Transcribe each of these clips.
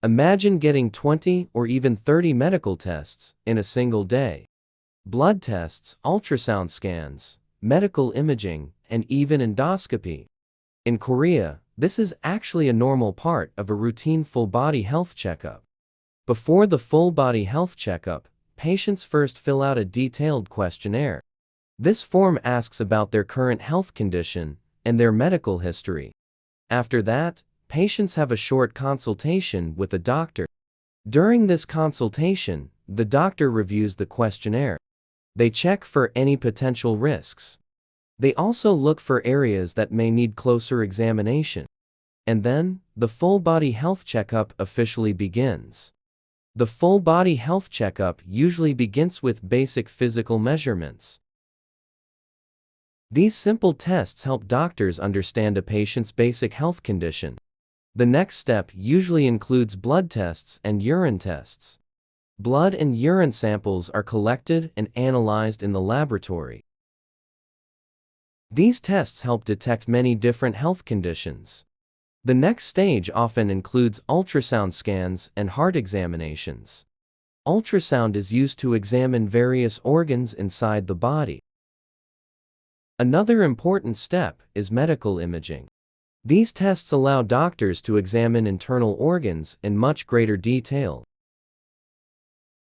Imagine getting 20 or even 30 medical tests in a single day. Blood tests, ultrasound scans, medical imaging, and even endoscopy. In Korea, this is actually a normal part of a routine full-body health checkup. Before the full-body health checkup, patients first fill out a detailed questionnaire. This form asks about their current health condition and their medical history. After that, patients have a short consultation with a doctor. During this consultation, the doctor reviews the questionnaire. They check for any potential risks. They also look for areas that may need closer examination. And then, the full-body health checkup officially begins. The full-body health checkup usually begins with basic physical measurements. These simple tests help doctors understand a patient's basic health condition. The next step usually includes blood tests and urine tests. Blood and urine samples are collected and analyzed in the laboratory. These tests help detect many different health conditions. The next stage often includes ultrasound scans and heart examinations. Ultrasound is used to examine various organs inside the body. Another important step is medical imaging. These tests allow doctors to examine internal organs in much greater detail.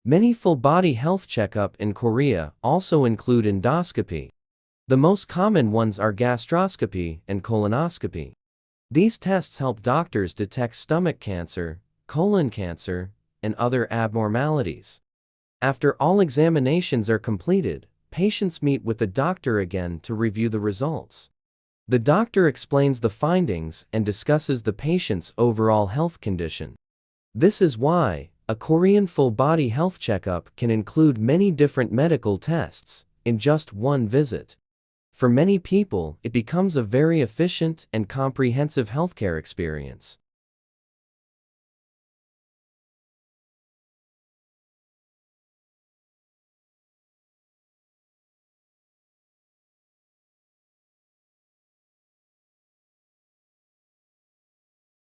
Many full-body health checkups in Korea also include endoscopy. The most common ones are gastroscopy and colonoscopy. These tests help doctors detect stomach cancer, colon cancer, and other abnormalities. After all examinations are completed, patients meet with the doctor again to review the results. The doctor explains the findings and discusses the patient's overall health condition. This is why a Korean full-body health checkup can include many different medical tests in just one visit. For many people, it becomes a very efficient and comprehensive healthcare experience.